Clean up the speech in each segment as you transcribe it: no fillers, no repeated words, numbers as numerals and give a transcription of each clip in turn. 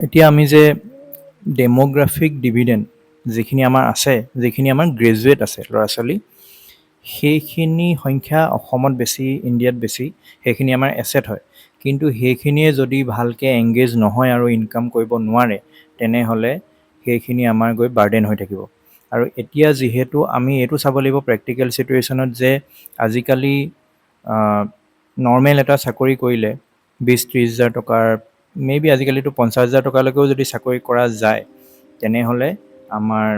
এতিয়া আমি যে ডেম'গ্ৰাফিক ডিভিডেণ্ড যিখিনি আমাৰ আছে, যিখিনি আমাৰ গ্ৰেজুৱেট আছে ল'ৰা ছোৱালী, সেইখিনি সংখ্যা অসমত বেছি, ইণ্ডিয়াত বেছি, সেইখিনি আমাৰ এছেট হয়। কিন্তু সেইখিনিয়ে যদি ভালকৈ এংগেজ নহয় আৰু ইনকাম কৰিব নোৱাৰে, তেনেহ'লে সেইখিনি আমাৰ গৈ বাৰ্ডেন হৈ থাকিব। আৰু এতিয়া যিহেতু আমি এইটো চাব লাগিব প্ৰেক্টিকেল চিটুৱেশ্যনত যে আজিকালি নৰ্মেল এটা চাকৰি কৰিলে 20-30 হাজাৰ টকাৰ, মেবি আজিকালিতো 50 হাজাৰ টকালৈকেও যদি চাকৰি কৰা যায়, তেনেহ'লে আমাৰ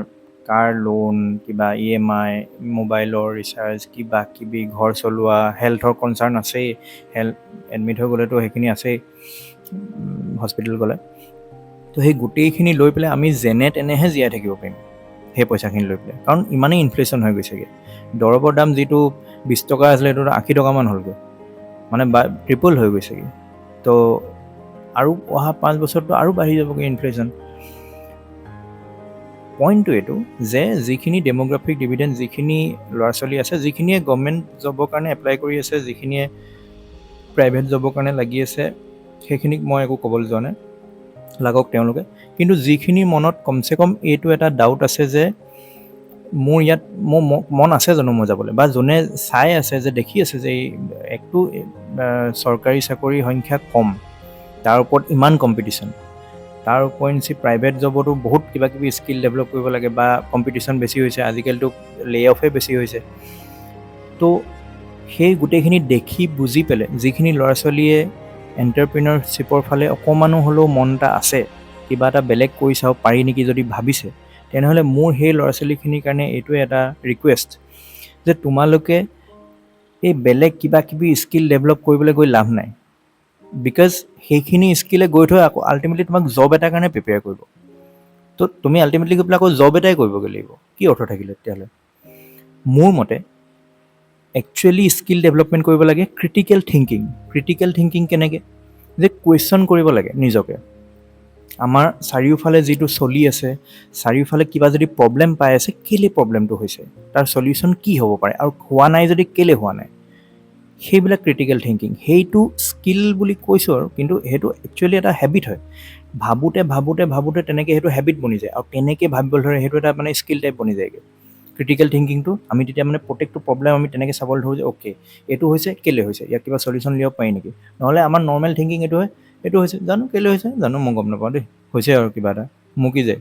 কাৰ লোন, কিবা EMI, মোবাইলৰ ৰিচাৰ্জ, কিবা কিবি, ঘৰ চলোৱা, হেল্থৰ কনচাৰ্ণ আছেই, হেল্থ এডমিট হৈ গ'লেতো সেইখিনি আছেই হস্পিটেল গ'লে। তো সেই গোটেইখিনি লৈ পেলাই আমি যেনে তেনেহে জীয়াই থাকিব পাৰিম সেই পইচাখিনি লৈ পেলাই, কাৰণ ইমানেই ইনফ্লেশ্যন হৈ গৈছেগৈ। দৰৱৰ দাম যিটো 20 টকা আছিলে সেইটো 80 টকামান হ'লগৈ, মানে ট্ৰিপল হৈ গৈছেগৈ। তো আৰু অহা 5 বছৰতো আৰু বাঢ়ি যাবগৈ ইনফ্লেশ্যন। পইণ্টটো এইটো যে যিখিনি ডেম'গ্ৰাফিক ডিভিডেণ্ড, যিখিনি ল'ৰা ছোৱালী আছে, যিখিনিয়ে গভৰ্ণমেণ্ট জবৰ কাৰণে এপ্লাই কৰি আছে, যিখিনিয়ে প্ৰাইভেট জবৰ কাৰণে লাগি আছে, সেইখিনিক মই একো ক'বলৈ যোৱা নাই, লাগক তেওঁলোকে। কিন্তু যিখিনি মনত কমচে কম এইটো এটা ডাউট আছে যে মোৰ ইয়াত মোৰ মন আছে জানো মই যাবলৈ, বা যোনে চাই আছে যে দেখি আছে যে একটো চৰকাৰী চাকৰিৰ সংখ্যা কম, তাৰ ওপৰত ইমান কম্পিটিশ্যন, তাৰ উপৰিঞ্চি প্ৰাইভেট জবতো বহুত কিবা কিবি স্কিল ডেভেলপ কৰিব লাগে, বা কম্পিটিশ্যন বেছি হৈছে, আজিকালিতো লে অফে বেছি হৈছে। তো সেই গোটেইখিনি দেখি বুজি পেলাই যিখিনি ল'ৰা ছোৱালীয়ে এণ্টাৰপ্ৰিনাৰশ্বিপৰ ফালে অকণমানো হ'লেও মন এটা আছে, কিবা এটা বেলেগ কৰি চাব পাৰি নেকি যদি ভাবিছে, তেনেহ'লে মোৰ সেই ল'ৰা ছোৱালীখিনিৰ কাৰণে এইটোৱে এটা ৰিকুৱেষ্ট যে তোমালোকে এই বেলেগ কিবা কিবি স্কিল ডেভেলপ কৰিবলৈ গৈ লাভ নাই। বিকজ সেইখিনি স্কিলে গৈ থৈ আকৌ আল্টিমেটলি তোমাক জব এটাৰ কাৰণে প্ৰিপেয়াৰ কৰিব। তো তুমি আল্টিমেটলি গৈ পেলাই আকৌ জব এটাই কৰিবগৈ লাগিব, কি অৰ্থ থাকিলে তেতিয়াহ'লে? মোৰ মতে একচুৱেলি স্কিল ডেভেলপমেণ্ট কৰিব লাগে ক্ৰিটিকেল থিংকিং। ক্ৰিটিকেল থিংকিং কেনেকৈ? যে কুৱেশ্যন কৰিব লাগে নিজকে, আমাৰ চাৰিওফালে যিটো চলি আছে, চাৰিওফালে কিবা যদি প্ৰব্লেম পাই আছে, কেলৈ প্ৰব্লেমটো হৈছে, তাৰ চলিউশ্যন কি হ'ব পাৰে, আৰু হোৱা নাই যদি কেলৈ হোৱা নাই, সেইবিলাক ক্ৰিটিকেল থিংকিং। সেইটো স্কিল বুলি কৈছোঁ আৰু, কিন্তু সেইটো একচুৱেলি এটা হেবিট হয়। ভাবোঁতে ভাবোঁতে ভাবোঁতে তেনেকৈ সেইটো হেবিট বনি যায়, আৰু তেনেকৈ ভাবিবলৈ ধৰে, সেইটো এটা মানে স্কিল টাইপ বনি যায়গৈ ক্ৰিটিকেল থিংকিংটো। আমি তেতিয়া মানে প্ৰত্যেকটো প্ৰব্লেম আমি তেনেকৈ চাবলৈ ধৰোঁ যে অ'কে এইটো হৈছে, কেলৈ হৈছে, ইয়াক কিবা চলিউশ্যন দিব পাৰি নেকি। নহ'লে আমাৰ নৰ্মেল থিংকিং এইটো হয়, এইটো হৈছে জানো কেলৈ হৈছে, জানো মই গম নাপাওঁ দেই, হৈছে আৰু কিবা এটা মোৰ কি যায়।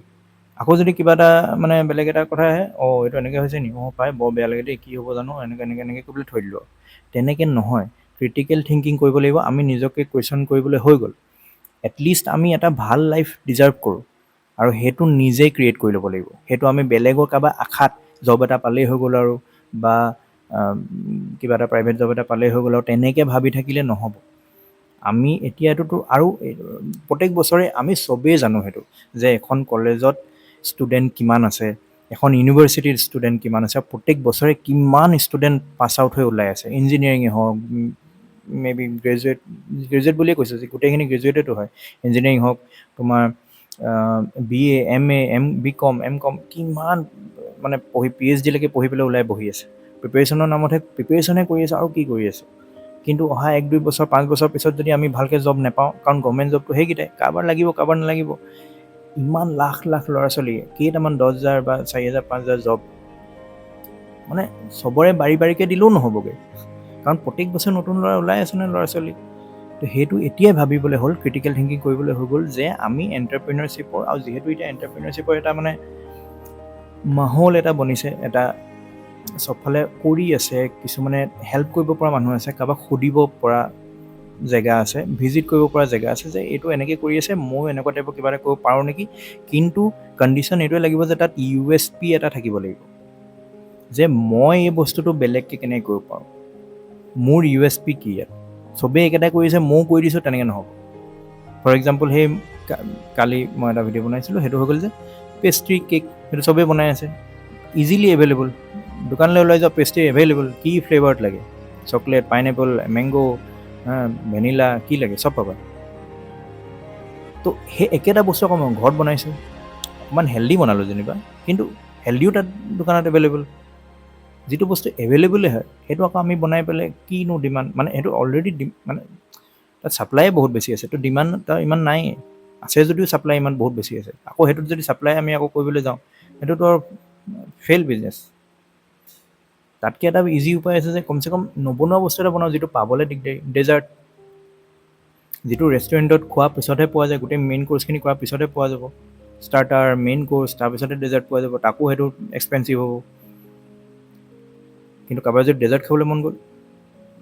আকৌ যদি কিবা এটা মানে বেলেগ এটা কথা আহে, এইটো এনেকৈ হৈছে নি, পাই বৰ বেয়া লাগে দেই, কি হ'ব জানো, এনেকৈ কৰিবলৈ থৈ দিলোঁ। তেনেকৈ নহয়, ক্ৰিটিকেল থিংকিং কৰিব লাগিব। আমি নিজকে কুৱেশ্যন কৰিবলৈ হৈ গ'ল, এটলিষ্ট আমি এটা ভাল লাইফ ডিজাৰ্ভ কৰোঁ, আৰু সেইটো নিজেই ক্ৰিয়েট কৰি ল'ব লাগিব। সেইটো আমি বেলেগৰ কাৰোবাৰ আশাত জব এটা পালেই হৈ গ'ল আৰু, বা কিবা এটা প্ৰাইভেট জব এটা পালেই হৈ গ'ল আৰু তেনেকৈ ভাবি থাকিলে নহ'ব। আমি এতিয়াতো আৰু প্ৰত্যেক বছৰে আমি চবেই জানো সেইটো, যে এখন কলেজত ষ্টুডেণ্ট কিমান আছে, এখন ইউনিভাৰ্চিটিৰ ষ্টুডেণ্ট কিমান আছে, আৰু প্ৰত্যেক বছৰে কিমান ষ্টুডেণ্ট পাছ আউট হৈ ওলাই আছে, ইঞ্জিনিয়াৰিঙে হওক, মেবি গ্ৰেজুৱেট বুলিয়ে কৈছোঁ যে গোটেইখিনি গ্ৰেজুৱেটেতো হয়, ইঞ্জিনিয়াৰিং হওক, তোমাৰ BA, MA, BCom, MCom, কিমান মানে PhD লৈকে পঢ়ি পেলাই ওলাই বহি আছে, প্ৰিপেৰেশ্যনৰ নামতহে প্ৰিপেৰেশ্যনহে কৰি আছে, আৰু কি কৰি আছে। কিন্তু অহা 1-2 বছৰ 5 বছৰ পিছত যদি আমি ভালকৈ জব নাপাওঁ, কাৰণ গভৰ্ণমেণ্ট জবটো সেইকেইটাই, কাৰোবাৰ লাগিব কাৰোবাৰ নালাগিব, ইমান লাখ লাখ ল'ৰা ছোৱালী, কেইটামান 10,000 বা 4,000 5,000 জব, মানে চবৰে বাৰীকৈ দিলেও নহ'বগৈ, কাৰণ প্ৰত্যেক বছৰ নতুন ল'ৰা ওলাই আছে নহয় ল'ৰা ছোৱালী। তো সেইটো এতিয়াই ভাবিবলৈ হ'ল, ক্ৰিটিকেল থিংকিং কৰিবলৈ হৈ গ'ল, যে আমি এণ্টাৰপ্ৰিনাৰশ্বিপৰ, আৰু যিহেতু এতিয়া এণ্টাৰপ্ৰিনাৰশ্বিপৰ এটা মানে মাহৌল এটা বনিছে, এটা চবফালে কৰি আছে, কিছুমানে হেল্প কৰিব পৰা মানুহ আছে, কাৰোবাক সুধিব পৰা জেগা আছে, ভিজিট কৰিব পৰা জেগা আছে, যে এইটো এনেকৈ কৰি আছে, ময়ো এনেকুৱা টাইপৰ কিবা এটা কৰিব পাৰোঁ নেকি। কিন্তু কণ্ডিশ্যন এইটোৱে লাগিব যে তাত USP এটা থাকিব লাগিব, যে মই এই বস্তুটো বেলেগকৈ কেনেকৈ কৰিব পাৰোঁ, মোৰ USP কি ইয়াত। চবেই একেটাই কৰি আছে, ময়ো কৰি দিছোঁ, তেনেকৈ নহ'ব। ফৰ এক্সাম্পল, সেই কালি মই এটা ভিডিঅ' বনাইছিলোঁ, সেইটো হৈ গ'ল যে পেষ্ট্ৰি কেক, সেইটো চবেই বনাই আছে, ইজিলি এভেইলেবল, দোকানলৈ ওলাই যোৱা পেষ্ট্ৰি এভেইলেবল, কি ফ্লেভাৰত লাগে, চকলেট, পাইনএপল, মেংগো, ভেনিলা, কি লাগে চব পাবা। তো সেই একেটা বস্তু আকৌ মই ঘৰত বনাইছোঁ, অকণমান হেল্ডি বনালোঁ যেনিবা, কিন্তু হেল্ডিও তাত দোকানত এভেইলেবল। যিটো বস্তু এভেইলেবলে হয়, সেইটো আকৌ আমি বনাই পেলাই কিনো ডিমাণ্ড, মানে সেইটো অলৰেডি মানে তাত ছাপ্লাইয়ে বহুত বেছি আছে, তো ডিমাণ্ড তাৰ ইমান নাই। আছে যদিও ছাপ্লাই ইমান বহুত বেছি আছে, আকৌ সেইটোত যদি ছাপ্লাই আমি আকৌ কৰিবলৈ যাওঁ সেইটোতো আৰু ফেইল বিজনেছ। তাতকৈ এটা ইজি উপায় আছে যে কমচে কম নবনোৱা বস্তু এটা বনাওঁ যিটো পাবলৈ দিগদাৰী। ডেজাৰ্ট, যিটো ৰেষ্টুৰেণ্টত খোৱাৰ পিছতহে পোৱা যায়, গোটেই মেইন কোৰ্চখিনি কৰাৰ পিছতহে পোৱা যাব। ষ্টাৰ্টাৰ, মেইন কোৰ্চ, তাৰপিছতে ডেজাৰ্ট পোৱা যাব, তাকো সেইটো এক্সপেঞ্চিভ হ'ব। কিন্তু কাৰোবাৰ যদি ডেজাৰ্ট খাবলৈ মন গ'ল,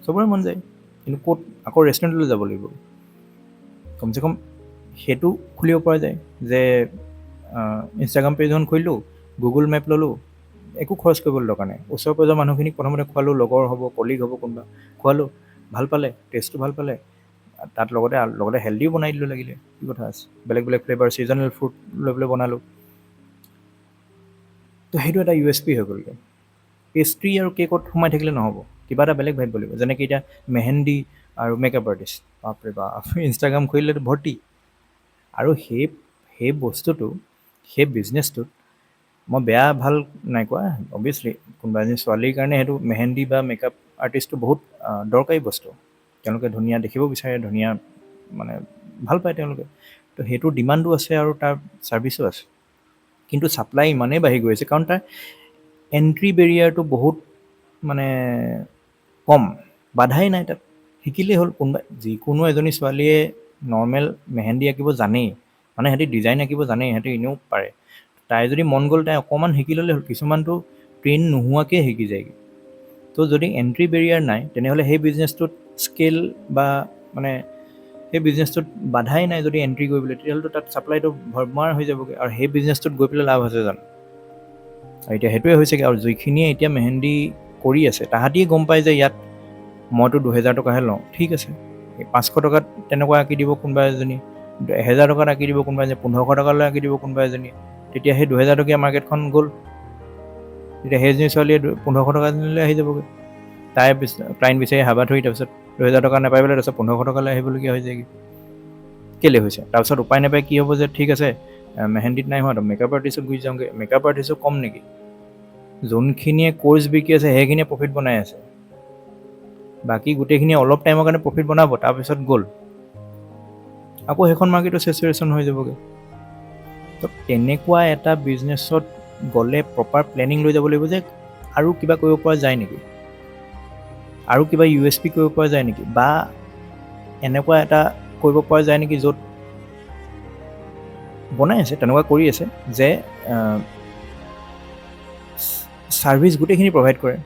চবৰে মন যায়, কিন্তু ক'ত আকৌ ৰেষ্টুৰেণ্টলৈ যাব লাগিব। কমচে কম সেইটো খুলিব পৰা যায় যে ইনষ্টাগ্ৰাম পেজ এখন খুলিলোঁ, গুগল মেপ ল'লোঁ, একো খৰচ কৰিবলৈ দৰকাৰ নাই। ওচৰ পাঁজৰ মানুহখিনিক প্ৰথমতে খোৱালোঁ, লগৰ হ'ব, কলিগ হ'ব কোনোবা, খোৱালোঁ, ভাল পালে, টেষ্টটো ভাল পালে, তাত লগতে হেল্ডিও বনাই দিলোঁ লাগিলে, কি কথা আছে। বেলেগ বেলেগ ফ্লেভাৰ, ছিজনেল ফ্ৰুট লৈ পেলাই বনালোঁ। তো সেইটো এটা USP হৈ গ'লগৈ। পেষ্ট্ৰি আৰু কেকত সোমাই থাকিলে নহ'ব, কিবা এটা বেলেগ ভাবিব লাগিব। যেনেকৈ এতিয়া মেহেন্দি আৰু মেকআপ আৰ্টিষ্ট, বাপৰে বাপ, ইনষ্টাগ্ৰাম খুলিলেতো ভৰ্তি। আৰু সেই বস্তুটো, সেই বিজনেছটোত মই বেয়া ভাল নাই কোৱা, অভিয়াছলি কোনোবা এজনী ছোৱালীৰ কাৰণে সেইটো মেহেন্দি বা মেকআপ আৰ্টিষ্টটো বহুত দৰকাৰী বস্তু। তেওঁলোকে ধুনীয়া দেখিব বিচাৰে, ধুনীয়া মানে ভাল পায় তেওঁলোকে, তো সেইটোৰ ডিমাণ্ডো আছে আৰু তাৰ ছাৰ্ভিচো আছে। কিন্তু ছাপ্লাই ইমানেই বাঢ়ি গৈ আছে কাৰণ তাৰ এণ্ট্ৰি বেৰিয়াৰটো বহুত মানে কম, বাধাই নাই তাত, শিকিলেই হ'ল। যিকোনো এজনী ছোৱালীয়ে নৰ্মেল মেহেন্দি আঁকিব জানেই, মানে সিহঁতি ডিজাইন আঁকিব জানেই, সিহঁতি এনেও পাৰে। তাই যদি মন গ'ল, তাই অকণমান শিকি ল'লে হ'ল। কিছুমানটো ট্ৰেইন নোহোৱাকৈ শিকি যায়গৈ। তো যদি এণ্ট্ৰি বেৰিয়াৰ নাই, তেনেহ'লে সেই বিজনেছটোত স্কেল বা মানে সেই বিজনেছটোত বাধাই নাই যদি এণ্ট্ৰি কৰিবলৈ, তেতিয়াহ'লেতো তাত ছাপ্লাইটো ভৰমাৰ হৈ যাবগৈ, আৰু সেই বিজনেছটোত গৈ পেলাই লাভ আছে জানো? আৰু এতিয়া সেইটোৱে হৈছেগৈ। আৰু যিখিনিয়ে এতিয়া মেহেন্দি কৰি আছে, তাহাঁতিয়ে গম পায় যে ইয়াত মইতো 2000 টকাহে লওঁ, ঠিক আছে, 500 টকাত তেনেকুৱা আঁকি দিব কোনোবা এজনী, 1000 টকাত আঁকি দিব কোনোবা এজনী, 1500 টকালৈ আঁকি দিব কোনোবা এজনী, তেতিয়া সেই 2000 টকীয়া মাৰ্কেটখন গ'ল। তেতিয়া সেইজনী ছোৱালীয়ে 1500 টকাজনীলৈ আহি যাবগৈ। তাই ক্লাইণ্ট বিচাৰি হাবা ধৰি, তাৰপিছত 2000 টকা নাপাই পেলাই তাৰপিছত 1500 টকালৈ আহিবলগীয়া হৈ যায়গৈ। কেলৈ হৈছে? তাৰপিছত উপায় নাপায় কি হ'ব যে ঠিক আছে, মেহেন্দিত নাই হোৱা, তো মেকআপ আৰ্টিষ্টত গুচি যাওঁগৈ। মেকআপ আৰ্টিষ্টো কম নেকি? যোনখিনিয়ে কোৰ্চ বিকি আছে সেইখিনিয়ে প্ৰফিট বনাই আছে, বাকী গোটেইখিনি অলপ টাইমৰ কাৰণে প্ৰফিট বনাব, তাৰপিছত গ'ল, আকৌ সেইখন মাৰ্কেটো চেচুৰেশ্যন হৈ যাবগৈ। তো তেনেকুৱা এটা বিজনেছত গ'লে প্ৰপাৰ প্লেনিং লৈ যাব লাগিব যে আৰু কিবা কৰিব পৰা যায় নেকি, আৰু কিবা USP কৰিব পৰা যায় নেকি, বা এনেকুৱা এটা কৰিব পৰা যায় নেকি য'ত বনাই আছে, তেনেকুৱা কৰি আছে যে ছাৰ্ভিচ গোটেইখিনি প্ৰভাইড কৰে।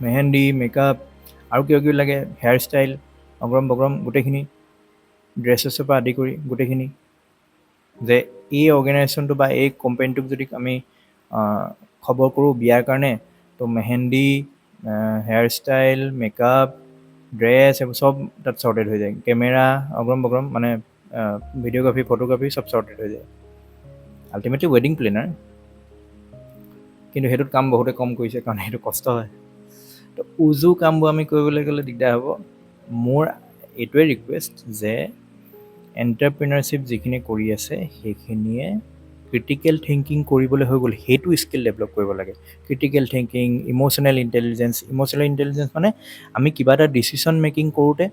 মেহেন্দি, মেকআপ, আৰু কিবা কিবি লাগে, হেয়াৰ ষ্টাইল, অগ্ৰম বগ্ৰম, গোটেইখিনি, ড্ৰেছেছৰ পৰা আদি কৰি গোটেইখিনি। যে এই অৰ্গেনাইজেশ্যনটো বা এই কোম্পানীটোক যদি আমি খবৰ কৰোঁ বিয়াৰ কাৰণে, তো mehendi, hair style, makeup, dress, এইবোৰ চব তাত শ্বৰ্টেড হৈ যায়। কেমেৰা, অগ্ৰম বগ্ৰম, মানে ভিডিঅ'গ্ৰাফী, ফটোগ্ৰাফী চব শ্বৰ্টেড হৈ যায়। আল্টিমেটলি ৱেডিং প্লেনাৰ, কিন্তু সেইটোত কাম বহুতে কম কৰিছে কাৰণ সেইটো কষ্ট হয়। তো উজু কামবোৰ আমি কৰিবলৈ গ'লে দিগদাৰ হ'ব। মোৰ এইটোৱে ৰিকুৱেষ্ট যে এণ্টাৰপ্ৰিনাৰশ্বিপ যিখিনি কৰি আছে সেইখিনিয়ে ক্ৰিটিকেল থিংকিং কৰিবলৈ হৈ গ'ল, সেইটো স্কিল ডেভেলপ কৰিব লাগে। ক্ৰিটিকেল থিংকিং, ইম'চনেল ইণ্টেলিজেঞ্চ মানে আমি কিবা এটা ডিচিশ্যন মেকিং কৰোঁতে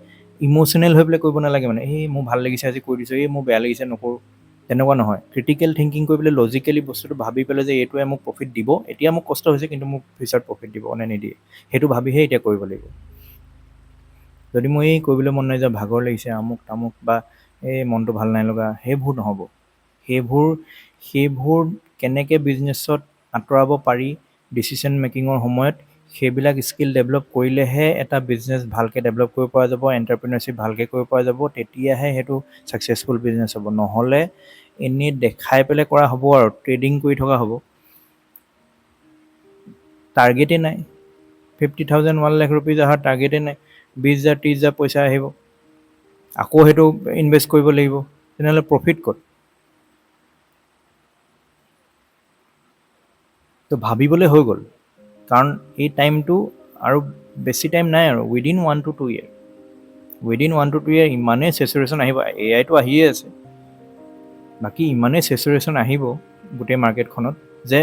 ইম'চনেল হৈ পেলাই কৰিব নালাগে। মানে এই মোৰ ভাল লাগিছে আজি কৰি দিছোঁ, এই মোৰ বেয়া লাগিছে নকৰোঁ, তেনেকুৱা নহয়। ক্ৰিটিকেল থিংকিং কৰি পেলাই লজিকেলি বস্তুটো ভাবি পেলাই যে এইটোৱে মোক প্ৰফিট দিব, এতিয়া মোক কষ্ট হৈছে কিন্তু মোক ফিউচাৰত প্ৰফিট দিব নে নিদিয়ে, সেইটো ভাবিহে এতিয়া কৰিব লাগিব। যদি মই এই কৰিবলৈ মন নাই যোৱা, ভাগৰ লাগিছে, আমুক তামুক, বা এই মনটো ভাল নাই লগা, সেইবোৰ নহ'ব। সেইবোৰ কেনেকৈ বিজনেছত আঁতৰাব পাৰি ডিচিশ্যন মেকিঙৰ সময়ত, সেইবিলাক স্কিল ডেভেলপ কৰিলেহে এটা বিজনেছ ভালকৈ ডেভেলপ কৰিব পৰা যাব, এণ্টাৰপ্ৰিনাৰশ্বিপ ভালকৈ কৰিব পৰা যাব, তেতিয়াহে সেইটো ছাকচেছফুল বিজনেছ হ'ব। নহ'লে এনেই দেখাই পেলাই কৰা হ'ব আৰু ট্ৰেডিং কৰি থকা হ'ব। টাৰ্গেটেই নাই, 50,000 1 লাখ ৰুপিজ অহাৰ টাৰ্গেটেই নাই, 20,000 30,000 পইচা আহিব, আকৌ সেইটো ইনভেষ্ট কৰিব লাগিব, তেনেহ'লে প্ৰফিট ক'ত? তো ভাবিবলৈ হৈ গ'ল, কাৰণ এই টাইমটো আৰু বেছি টাইম নাই আৰু, উইদিন 1 to 2 year ইমানেই চেচুৰেশ্যন আহিব। AIটো আহিয়ে আছে, বাকী ইমানেই চেচুৰেশ্যন আহিব গোটেই মাৰ্কেটখনত যে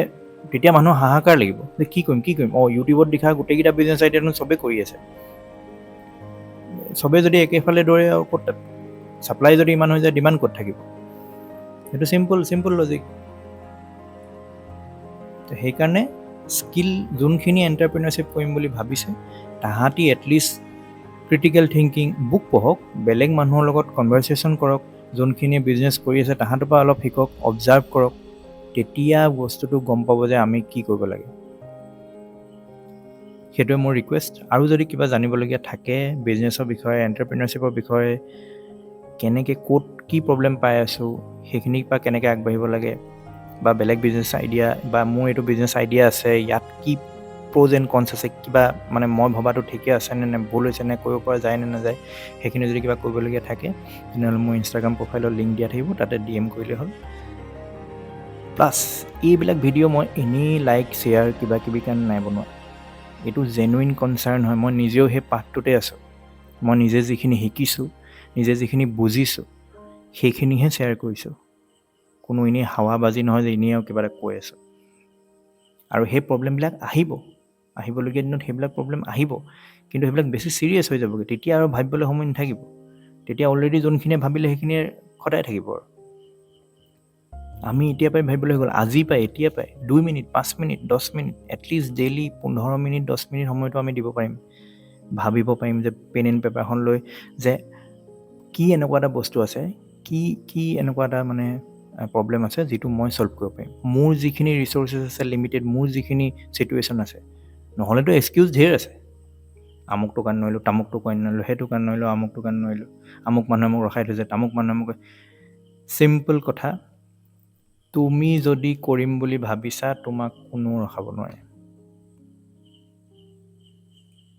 তেতিয়া মানুহৰ হাহাকাৰ লাগিব যে কি কৰিম। ইউটিউবত দেখা গোটেইকেইটা বিজনেছ আইডিয়ানো চবেই কৰি আছে, চবেই যদি একেফালে দৌৰে আৰু ক'ত তাত ছাপ্লাই যদি ইমান হৈ যায় ডিমাণ্ড ক'ত থাকিব? সেইটো চিম্পল লজিক। তো সেইকাৰণে স্কিল যোনখিনি এণ্টাৰপ্ৰিনাৰশ্বিপ কৰিম বুলি ভাবিছে তাহাঁতি এটলিষ্ট ক্ৰিটিকেল থিংকিং বুক পঢ়ক, বেলেগ মানুহৰ লগত কনভাৰচেশ্যন কৰক, যোনখিনিয়ে বিজনেছ কৰি আছে তাহাঁতৰ পৰা অলপ শিকক, অবজাৰ্ভ কৰক, তেতিয়া বস্তুটো গম পাব যে আমি কি কৰিব লাগে। সেইটোৱে মোৰ ৰিকুৱেষ্ট। আৰু যদি কিবা জানিবলগীয়া থাকে বিজনেছৰ বিষয়ে, এণ্টাৰপ্ৰিনাৰশ্বিপৰ বিষয়ে, কেনেকৈ ক'ত কি প্ৰব্লেম পাই আছোঁ, সেইখিনিৰ পৰা কেনেকৈ আগবাঢ়িব লাগে, বা বেলেগ বিজনেছ আইডিয়া, বা মোৰ এইটো বিজনেছ আইডিয়া আছে, ইয়াত কি প্ৰ'জ এণ্ড কনছ আছে, কিবা মানে মই ভবাটো ঠিকে আছে নে ভুল হৈছে নে, কৰিব পৰা যায় নে নাযায়, সেইখিনি যদি কিবা কৰিবলগীয়া থাকে তেনেহ'লে মোৰ ইনষ্টাগ্ৰাম প্ৰফাইলত লিংক দিয়া থাকিব, তাতে DM কৰিলে হ'ল। প্লাছ এইবিলাক ভিডিঅ' মই এনেই লাইক শ্বেয়াৰ কিবা কিবি কাৰণে নাই বনোৱা, এইটো জেনুইন কনচাৰ্ণ হয়। মই নিজেও সেই পাঠটোতে আছোঁ, মই নিজে যিখিনি শিকিছোঁ, নিজে যিখিনি বুজিছোঁ সেইখিনিহে শ্বেয়াৰ কৰিছোঁ। কোনো এনেই হাৱাবাজি নহয় যে এনেই আৰু কিবা এটা কৈ আছোঁ। আৰু সেই প্ৰব্লেমবিলাক আহিবলগীয়া দিনত সেইবিলাক প্ৰব্লেম আহিব, কিন্তু সেইবিলাক বেছি ছিৰিয়াছ হৈ যাবগৈ, তেতিয়া আৰু ভাবিবলৈ সময় নাথাকিব। তেতিয়া অলৰেডি যোনখিনিয়ে ভাবিলে সেইখিনিয়ে সদায় থাকিব। আৰু আমি এতিয়াৰ পৰাই ভাবিবলৈ হৈ গ'ল, আজিৰ পৰাই, এতিয়াৰ পৰাই 2 minute, 5 minute, 10 minute, at least daily 15 minute, 10 minute সময়টো আমি দিব পাৰিম, ভাবিব পাৰিম যে পেন এণ্ড পেপাৰখন লৈ যে কি এনেকুৱা এটা বস্তু আছে, কি এনেকুৱা এটা মানে প্ৰব্লেম আছে যিটো মই ছল্ভ কৰিব পাৰিম। মোৰ যিখিনি ৰিচৰ্চেছ আছে লিমিটেড, মোৰ যিখিনি ছিটুৱেশ্যন আছে, নহ'লেতো এক্সকিউজ ঢেৰ আছে। আমুকটো কাৰণে নোৱাৰিলোঁ, তামুকটো কাৰণে নোৱাৰিলোঁ, সেইটো কাৰণে নোৱাৰিলোঁ, আমুকটো কাৰণে নোৱাৰিলোঁ, আমুক মানুহে মোক ৰখাই থৈছে, তামুক মানুহে মোক। চিম্পল কথা, তুমি যদি কৰিম বুলি ভাবিছা তোমাক কোনো ৰখাব নোৱাৰে,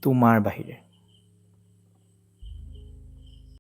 তোমাৰ বাহিৰে।